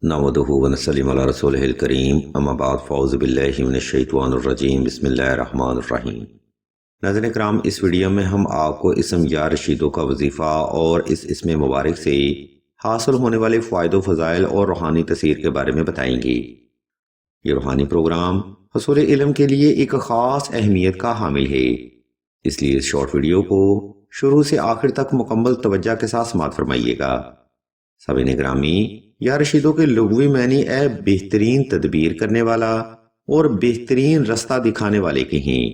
نحمدہ ونصلی علی رسولہ الکریم اما بعد فاعوذ باللہ من الشیطان الرجیم بسم اللہ الرحمن الرحیم۔ ناظرین کرام، اس ویڈیو میں ہم آپ کو اسم یا رشیدوں کا وظیفہ اور اس اسم مبارک سے حاصل ہونے والے فوائد و فضائل اور روحانی تاثیر کے بارے میں بتائیں گے۔ یہ روحانی پروگرام حصول علم کے لیے ایک خاص اہمیت کا حامل ہے، اس لیے اس شارٹ ویڈیو کو شروع سے آخر تک مکمل توجہ کے ساتھ سماعت فرمائیے گا۔ سامعین گرامی، یا رشیدوں کے لغوی معنی بہترین تدبیر کرنے والا اور بہترین رستہ دکھانے والے کے ہیں۔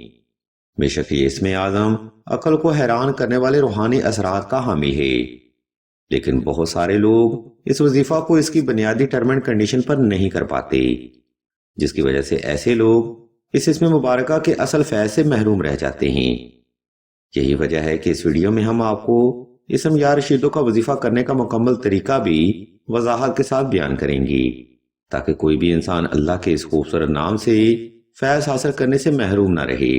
بے شک یہ اسم اعظم عقل کو حیران کرنے والے روحانی اثرات کا حامل ہے، لیکن بہت سارے لوگ اس وظیفہ کو اس کی بنیادی ٹرم اینڈ کنڈیشن پر نہیں کر پاتے، جس کی وجہ سے ایسے لوگ اس اسم مبارکہ کے اصل فیض سے محروم رہ جاتے ہیں۔ یہی وجہ ہے کہ اس ویڈیو میں ہم آپ کو اسم یا رشیدوں کا وظیفہ کرنے کا مکمل طریقہ بھی وضاحت کے ساتھ بیان کریں گی، تاکہ کوئی بھی انسان اللہ کے اس خوبصورت نام سے فیض حاصل کرنے سے محروم نہ رہے۔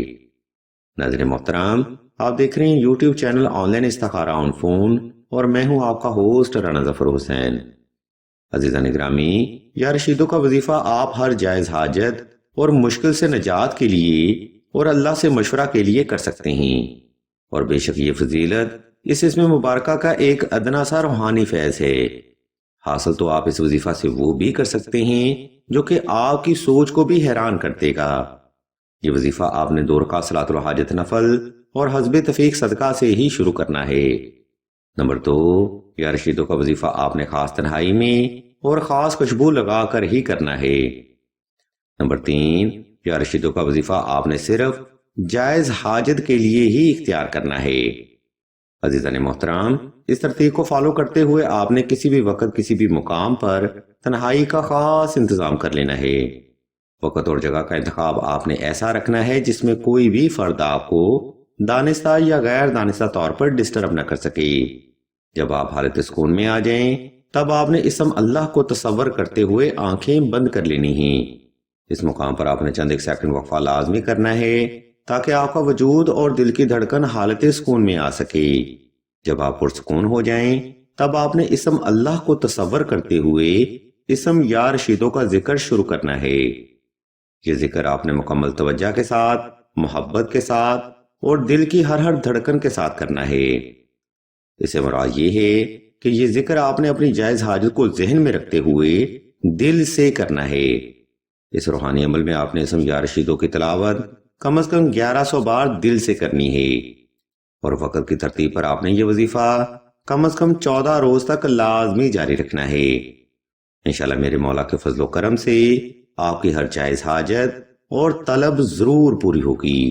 ناظرین محترم، آپ دیکھ رہے ہیں یوٹیوب چینل آن لائن استخارہ آن فون، اور میں ہوں آپ کا ہوسٹ رانا ظفر حسین۔ عزیزان گرامی، یا رشیدوں کا وظیفہ آپ ہر جائز حاجت اور مشکل سے نجات کے لیے اور اللہ سے مشورہ کے لیے کر سکتے ہیں، اور بے شک یہ فضیلت اس اسم مبارکہ کا ایک ادنا سا روحانی فیض ہے۔ حاصل تو آپ اس وظیفہ سے وہ بھی کر سکتے ہیں جو کہ آپ کی سوچ کو بھی حیران کر دے گا۔ یہ وظیفہ آپ نے 2 رکعت صلاۃ الحاجت نفل اور حسب تفیق صدقہ سے ہی شروع کرنا ہے۔ نمبر 2، یا رشیدوں کا وظیفہ آپ نے خاص تنہائی میں اور خاص خوشبو لگا کر ہی کرنا ہے۔ نمبر 3، یا رشیدوں کا وظیفہ آپ نے صرف جائز حاجت کے لیے ہی اختیار کرنا ہے۔ عزیزان محترم، اس ترتیب کو فالو کرتے ہوئے آپ نے کسی بھی وقت کسی بھی مقام پر تنہائی کا خاص انتظام کر لینا ہے۔ وقت اور جگہ کا انتخاب آپ نے ایسا رکھنا ہے جس میں کوئی بھی فرد آپ کو دانستہ یا غیر دانستہ طور پر ڈسٹرب نہ کر سکے۔ جب آپ حالت سکون میں آ جائیں، تب آپ نے اسم اللہ کو تصور کرتے ہوئے آنکھیں بند کر لینی ہیں۔ اس مقام پر آپ نے چند ایک سیکنڈ وقفہ لازمی کرنا ہے تاکہ آپ کا وجود اور دل کی دھڑکن حالت سکون میں آ سکے۔ جب آپ پرسکون ہو جائیں، تب آپ نے اسم اللہ کو تصور کرتے ہوئے اسم یا رشیدوں کا ذکر شروع کرنا ہے۔ یہ ذکر آپ نے مکمل توجہ کے ساتھ، محبت کے ساتھ اور دل کی ہر دھڑکن کے ساتھ کرنا ہے۔ اس سے مراد یہ ہے کہ یہ ذکر آپ نے اپنی جائز حاجت کو ذہن میں رکھتے ہوئے دل سے کرنا ہے۔ اس روحانی عمل میں آپ نے اسم یا رشیدوں کی تلاوت کم از کم 1100 بار دل سے کرنی ہے، اور وقت کی ترتیب پر آپ نے یہ وظیفہ کم از کم 14 روز تک لازمی جاری رکھنا ہے۔ انشاءاللہ میرے مولا کے فضل و کرم سے آپ کی ہر جائز حاجت اور طلب ضرور پوری ہوگی۔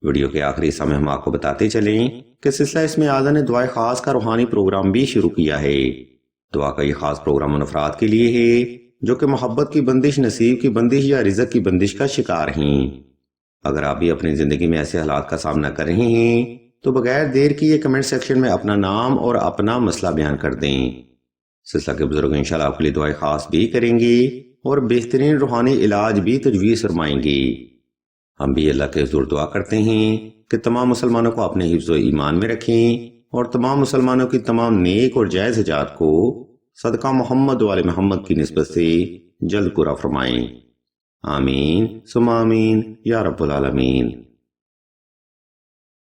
ویڈیو کے آخری حصہ میں ہم آپ کو بتاتے چلیں کہ سلسلہ اسم اعظم نے دعائے خاص کا روحانی پروگرام بھی شروع کیا ہے۔ دعا کا یہ خاص پروگرام ان افراد کے لیے ہے جو کہ محبت کی بندش، نصیب کی بندش یا رزق کی بندش کا شکار ہیں۔ اگر آپ بھی اپنی زندگی میں ایسے حالات کا سامنا کر رہے ہیں تو بغیر دیر کیے کمنٹ سیکشن میں اپنا نام اور اپنا مسئلہ بیان کر دیں۔ سلسلہ کے بزرگ انشاءاللہ آپ کے لیے دعائیں خاص بھی کریں گے اور بہترین روحانی علاج بھی تجویز فرمائیں گے۔ ہم بھی اللہ کے حضور دعا کرتے ہیں کہ تمام مسلمانوں کو اپنے حفظ و ایمان میں رکھیں اور تمام مسلمانوں کی تمام نیک اور جائز حاجات کو صدقہ محمد و آل محمد کی نسبت سے جلد پورا فرمائیں۔ آمین ثم آمین یا رب العالمین۔